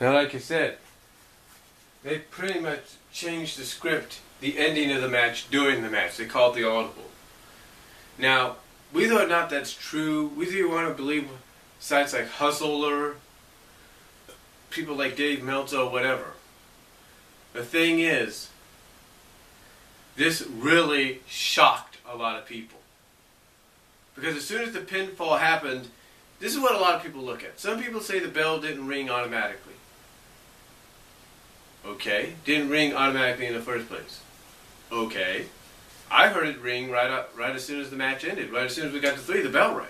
Now, like I said, they pretty much changed the script, the ending of the match during the match. They called the audible. Now, whether or not that's true, whether you want to believe sites like Hustler, people like Dave Meltzer, whatever, the thing is, this really shocked a lot of people. Because as soon as the pinfall happened, this is what a lot of people look at. Some people say the bell didn't ring automatically. Okay, didn't ring automatically in the first place. Okay, I heard it ring right as soon as the match ended. Right as soon as we got to 3, the bell rang.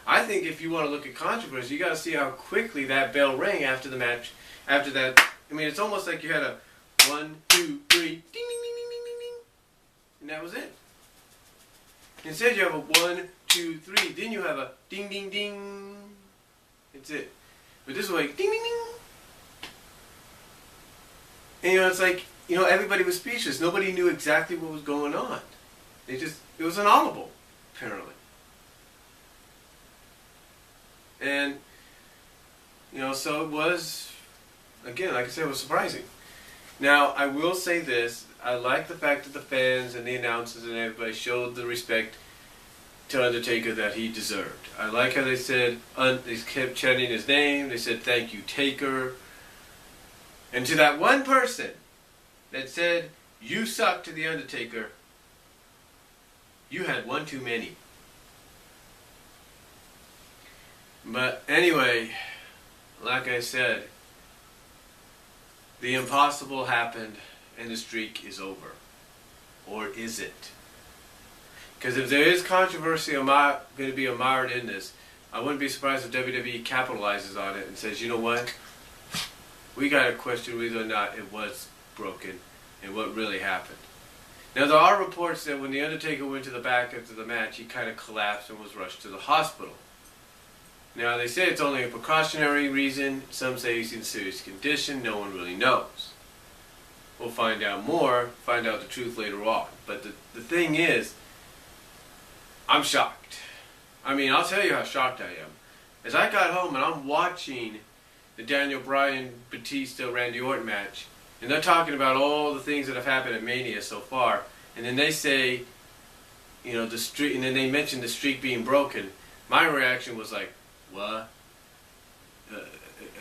I think if you want to look at controversy, you got to see how quickly that bell rang after the match. After that, I mean, it's almost like you had a 1, 2, 3, ding, ding, ding, ding, ding, ding, ding, and that was it. Instead, you have a 1, 2, 3. Then you have a ding, ding, ding. That's it. But this way, ding, ding, ding. And it's like, everybody was speechless. Nobody knew exactly what was going on. It was inaudible, apparently. And, so it was, again, like I said, it was surprising. Now, I will say this. I like the fact that the fans and the announcers and everybody showed the respect to Undertaker that he deserved. I like how they said, they kept chanting his name. They said, "Thank you, Taker." And to that one person that said, "You suck" to the Undertaker, you had one too many. But anyway, like I said, the impossible happened and the streak is over. Or is it? Because if there is controversy going to be admired in this, I wouldn't be surprised if WWE capitalizes on it and says, you know what? We got to question whether or not it was broken and what really happened. Now, there are reports that when The Undertaker went to the back after the match, he kind of collapsed and was rushed to the hospital. Now, they say it's only a precautionary reason. Some say he's in serious condition. No one really knows. We'll find out more, find out the truth later on. But the thing is, I'm shocked. I mean, I'll tell you how shocked I am. As I got home and I'm watching the Daniel Bryan, Batista, Randy Orton match, and they're talking about all the things that have happened at Mania so far, and then they say, the streak, and then they mention the streak being broken. My reaction was like, what?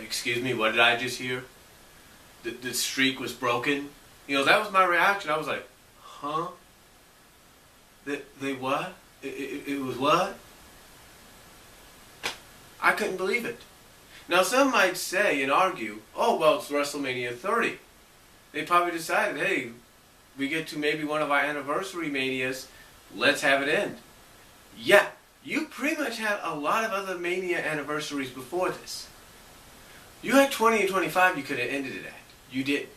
Excuse me, what did I just hear? The streak was broken? That was my reaction. I was like, huh? They what? It was what? I couldn't believe it. Now, some might say and argue, oh, well, it's WrestleMania 30. They probably decided, hey, we get to maybe one of our anniversary Manias, let's have it end. Yeah, you pretty much had a lot of other Mania anniversaries before this. You had 20 and 25 you could have ended it at. You didn't.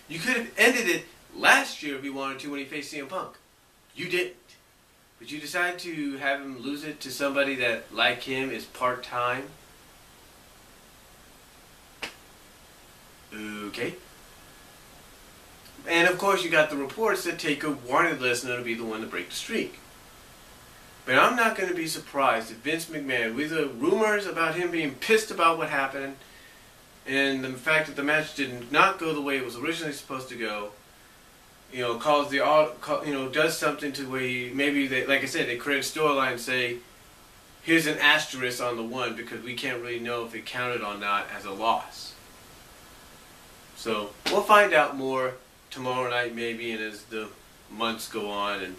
You could have ended it last year if you wanted to when he faced CM Punk. You didn't. But you decided to have him lose it to somebody that, like him, is part-time. Okay. And of course you got the reports that Taker wanted Lesnar to be the one to break the streak. But I'm not going to be surprised if Vince McMahon, with the rumors about him being pissed about what happened, and the fact that the match did not go the way it was originally supposed to go, does something to where he, maybe they, like I said, they create a storyline and say, here's an asterisk on the 1 because we can't really know if it counted or not as a loss. So we'll find out more tomorrow night maybe, and as the months go on. And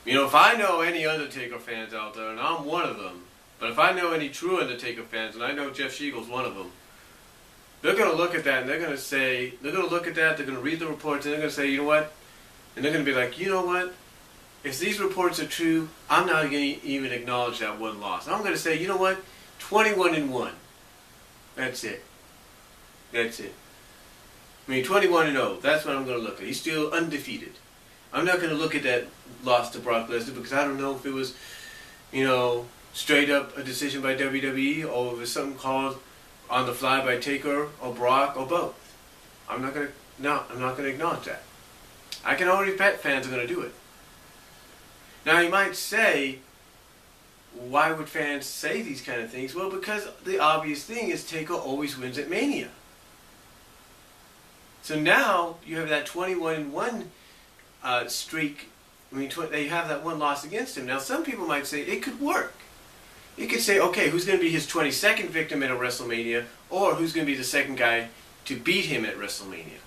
if I know any Undertaker fans out there, and I'm one of them, but if I know any true Undertaker fans, and I know Jeff Shiegel's one of them, they're going to look at that and they're going to read the reports, and they're going to say, you know what? And they're going to be like, you know what? If these reports are true, I'm not going to even acknowledge that one loss. I'm going to say, you know what? 21-1. That's it. That's it. 21-0. That's what I'm going to look at. He's still undefeated. I'm not going to look at that loss to Brock Lesnar because I don't know if it was, straight up a decision by WWE or if it was something called on the fly by Taker or Brock or both. I'm not going to acknowledge that. I can already bet fans are going to do it. Now you might say, why would fans say these kind of things? Well, because the obvious thing is Taker always wins at Mania. So now you have that 21-1 streak. I mean, they have that one loss against him. Now, some people might say it could work. You could say, okay, who's going to be his 22nd victim at a WrestleMania, or who's going to be the second guy to beat him at WrestleMania?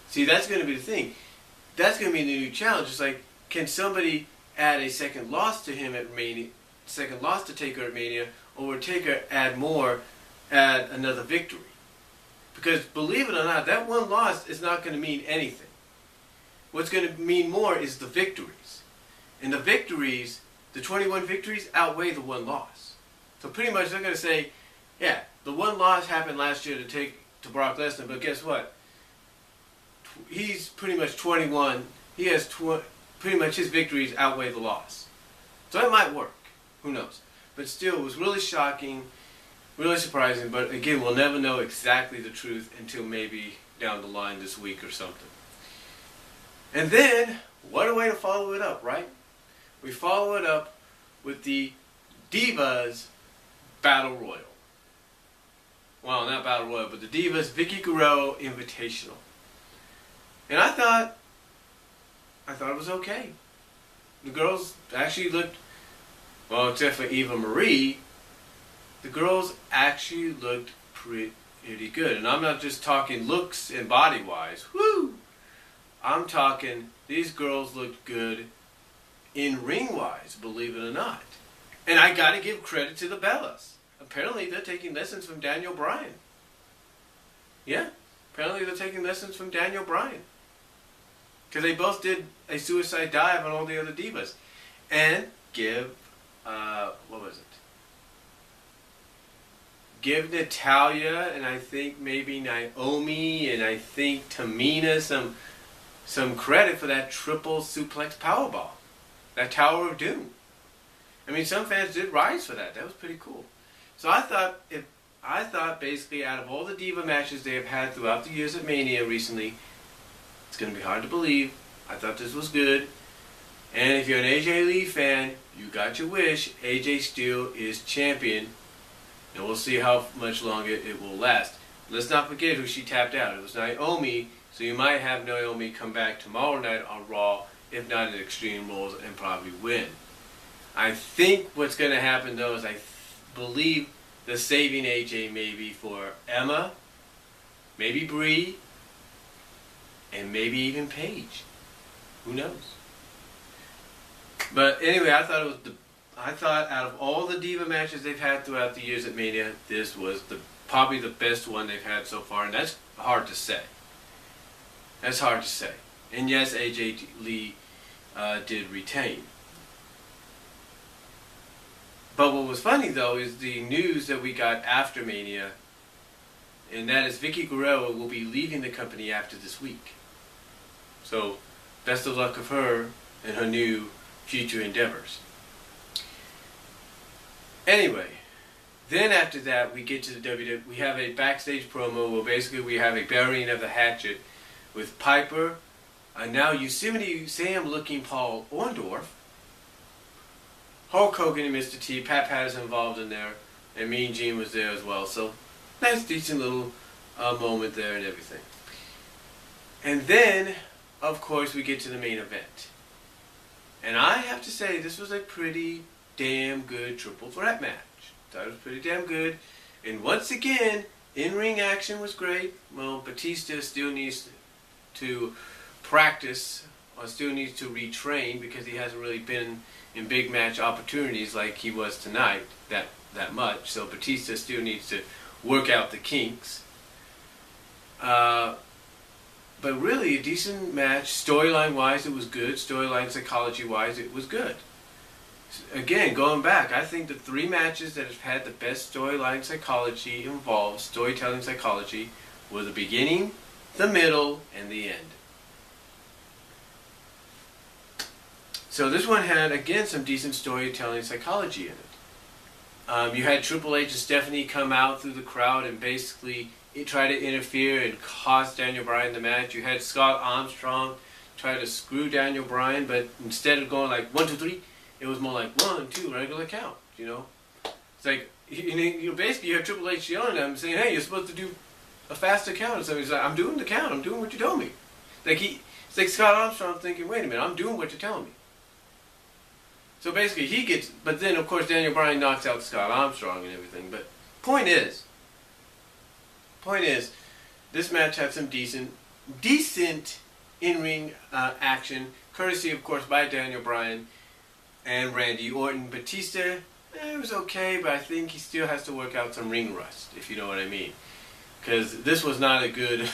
See, that's going to be the thing. That's going to be the new challenge. It's like, can somebody add a second loss to him at Mania, second loss to Taker at Mania, or would Taker add another victory? Because believe it or not, that one loss is not going to mean anything. What's going to mean more is the victories. And the victories, the 21 victories, outweigh the one loss. So pretty much they're going to say, yeah, the one loss happened last year to Brock Lesnar, but guess what? He's pretty much 21. He has pretty much his victories outweigh the loss. So it might work. Who knows? But still, it was really shocking, really surprising. But again, we'll never know exactly the truth until maybe down the line this week or something. And then, what a way to follow it up, right? We follow it up with the Divas Battle Royal. Well, not Battle Royal, but the Divas Vicky Guerrero Invitational. And I thought it was okay. The girls actually looked, well, except for Eva Marie, the girls actually looked pretty good. And I'm not just talking looks and body-wise. Woo! I'm talking, these girls looked good in ring-wise, believe it or not. And I gotta give credit to the Bellas. Apparently they're taking lessons from Daniel Bryan. Yeah, apparently they're taking lessons from Daniel Bryan. Because they both did a suicide dive on all the other divas. And give, give Natalya and I think maybe Naomi and I think Tamina some credit for that triple suplex powerbomb. That Tower of Doom. I mean, some fans did rise for that. That was pretty cool. So I thought basically out of all the diva matches they have had throughout the years at Mania recently, it's going to be hard to believe. I thought this was good. And if you're an AJ Lee fan, you got your wish. AJ still is champion. And we'll see how much longer it will last. Let's not forget who she tapped out. It was Naomi. So you might have Naomi come back tomorrow night on Raw, if not at Extreme Rules, and probably win. I think what's going to happen, though, is I believe they're saving AJ maybe for Emma, maybe Brie, and maybe even Paige. Who knows? But anyway, I thought out of all the diva matches they've had throughout the years at Mania, this was probably the best one they've had so far, and that's hard to say. That's hard to say. And yes, AJ Lee did retain. But what was funny, though, is the news that we got after Mania, and that is Vicky Guerrero will be leaving the company after this week. So, best of luck of her and her new future endeavors. Anyway, then after that, we get to the WWE. We have a backstage promo where basically we have a burying of the hatchet with Piper, now Yosemite Sam looking Paul Orndorff, Hulk Hogan and Mr. T, Pat Patterson involved in there, and Mean Gene was there as well. So, nice, decent little moment there and everything. And then, of course, we get to the main event. And I have to say, this was a pretty damn good triple threat match. Thought it was pretty damn good. And once again, in-ring action was great. Well, Batista still needs to practice, or still needs to retrain, because he hasn't really been in big match opportunities like he was tonight that much. So Batista still needs to work out the kinks. But really a decent match. Storyline wise it was good. Storyline psychology wise it was good. Again, going back, I think the three matches that have had the best storyline psychology involved, storytelling psychology, were the beginning, the middle, and the end. So this one had, again, some decent storytelling psychology in it. You had Triple H and Stephanie come out through the crowd and basically try to interfere and cost Daniel Bryan the match. You had Scott Armstrong try to screw Daniel Bryan, but instead of going like 1, 2, 3, It was more like 1, 2 regular count. You know, it's like basically you have Triple H yelling at him saying, "Hey, you're supposed to do a faster count." So he's like, "I'm doing the count. I'm doing what you told me." It's like Scott Armstrong thinking, "Wait a minute, I'm doing what you're telling me." So basically he gets, but then of course Daniel Bryan knocks out Scott Armstrong and everything. But point is, this match had some decent in-ring action, courtesy of course by Daniel Bryan and Randy Orton. Batista, it was okay, but I think he still has to work out some ring rust, if you know what I mean. Because this was not a good,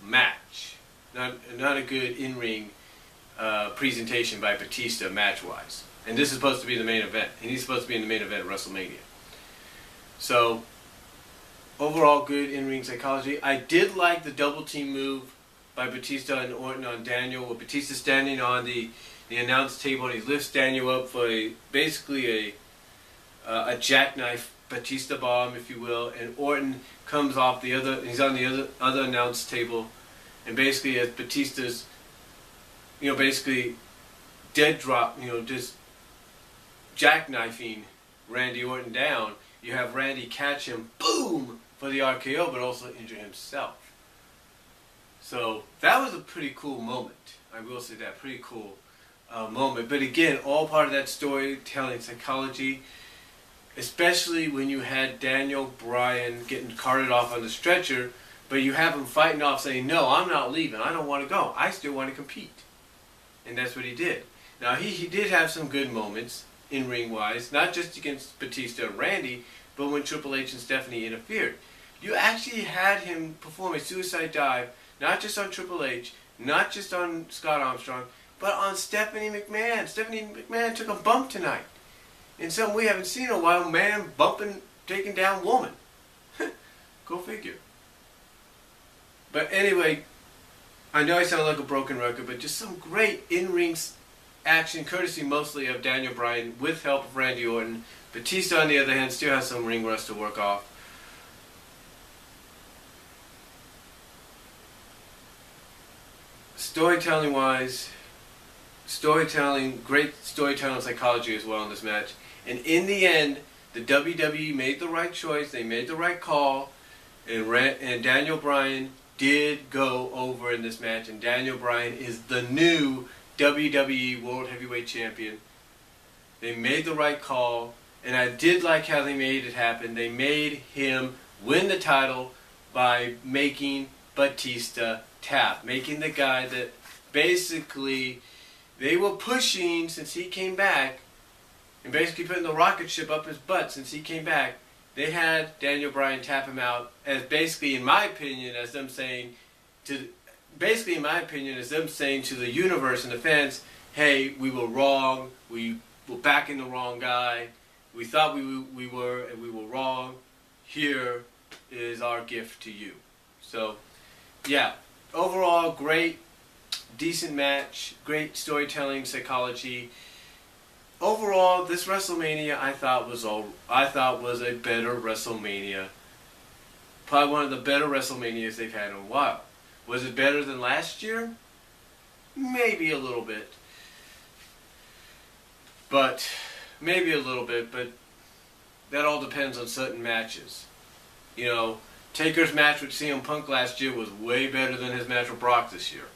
match, not a good in-ring presentation by Batista match-wise. And this is supposed to be the main event, and he's supposed to be in the main event of WrestleMania. So, overall good in-ring psychology. I did like the double team move by Batista and Orton on Daniel, with Batista standing on the announce table, and he lifts Daniel up for basically a jackknife Batista bomb, if you will, and Orton comes off he's on the other announce table, and basically as Batista's, basically dead drop, just jackknifing Randy Orton down, you have Randy catch him, boom, for the RKO, but also injure himself. So that was a pretty cool moment. I will say that, pretty cool moment. But again, all part of that storytelling psychology, especially when you had Daniel Bryan getting carted off on the stretcher, but you have him fighting off saying, "No, I'm not leaving. I don't want to go. I still want to compete." And that's what he did. Now, he did have some good moments in ring-wise, not just against Batista and Randy, but when Triple H and Stephanie interfered. You actually had him perform a suicide dive, not just on Triple H, not just on Scott Armstrong, but on Stephanie McMahon. Stephanie McMahon took a bump tonight. In something we haven't seen in a while, man bumping, taking down woman. Go figure. But anyway, I know I sound like a broken record, but just some great in-ring action, courtesy mostly of Daniel Bryan, with help of Randy Orton. Batista, on the other hand, still has some ring rust to work off. Storytelling-wise, great storytelling psychology as well in this match. And in the end, the WWE made the right choice. They made the right call. And Daniel Bryan did go over in this match. And Daniel Bryan is the new WWE World Heavyweight Champion. They made the right call. And I did like how they made it happen. They made him win the title by making Batista tap. Making the guy that basically they were pushing since he came back, and basically putting the rocket ship up his butt since he came back. They had Daniel Bryan tap him out as basically, in my opinion, as them saying to the universe and the fans, "Hey, we were wrong. We were backing the wrong guy. We thought we were, and we were wrong. Here is our gift to you." So, yeah, overall, great, decent match, great storytelling, psychology. Overall, this WrestleMania I thought was a better WrestleMania. Probably one of the better WrestleManias they've had in a while. Was it better than last year? Maybe a little bit. But that all depends on certain matches. Taker's match with CM Punk last year was way better than his match with Brock this year.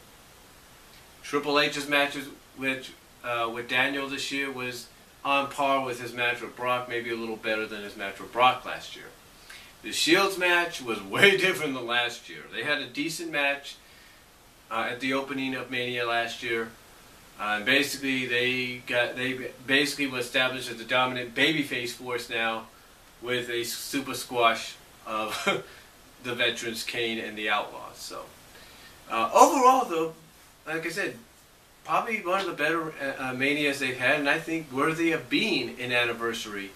Triple H's matches with Daniel this year was on par with his match with Brock, maybe a little better than his match with Brock last year. The Shields match was way different than last year. They had a decent match at the opening of Mania last year. Basically, they basically were established as the dominant babyface force now, with a super squash of the veterans, Kane and the Outlaws. So overall, though, like I said, probably one of the better Manias they've had, and I think worthy of being an anniversary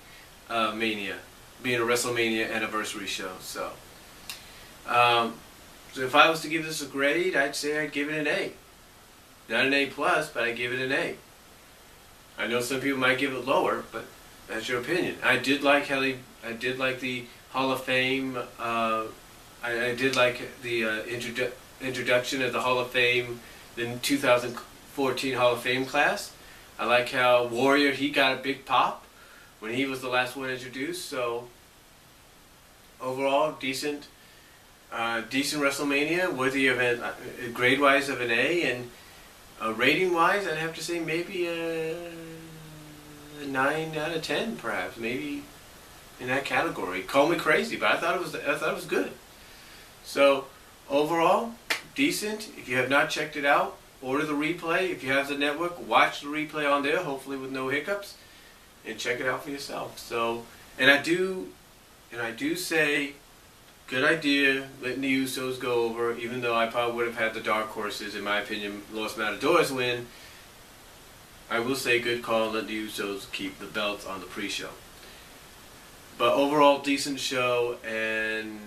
Mania, being a WrestleMania anniversary show. So if I was to give this a grade, I'd say I'd give it an A. Not an A+, but I'd give it an A. I know some people might give it lower, but that's your opinion. I did like the Hall of Fame. I did like the introduction of the Hall of Fame, the 2014 Hall of Fame class. I like how Warrior, he got a big pop when he was the last one introduced. So overall, decent Wrestlemania, worthy of grade wise of an A, and rating wise, I'd have to say maybe a 9 out of 10, perhaps, maybe in that category. Call me crazy, but I thought it was good. So overall, decent. If you have not checked it out, order the replay. If you have the network, watch the replay on there, hopefully with no hiccups, and check it out for yourself. So, and I do say, good idea letting the Usos go over, even though I probably would have had the Dark Horses, in my opinion, Los Matadors win. I will say good call letting the Usos keep the belts on the pre-show. But overall, decent show, and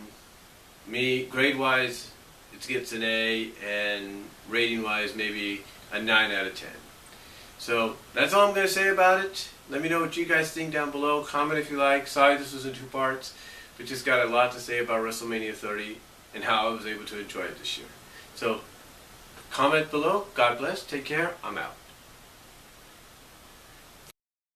me, grade-wise, it gets an A, and rating-wise, maybe a 9 out of 10. So that's all I'm going to say about it. Let me know what you guys think down below. Comment if you like. Sorry this was in 2 parts, but just got a lot to say about WrestleMania 30 and how I was able to enjoy it this year. So comment below. God bless. Take care. I'm out.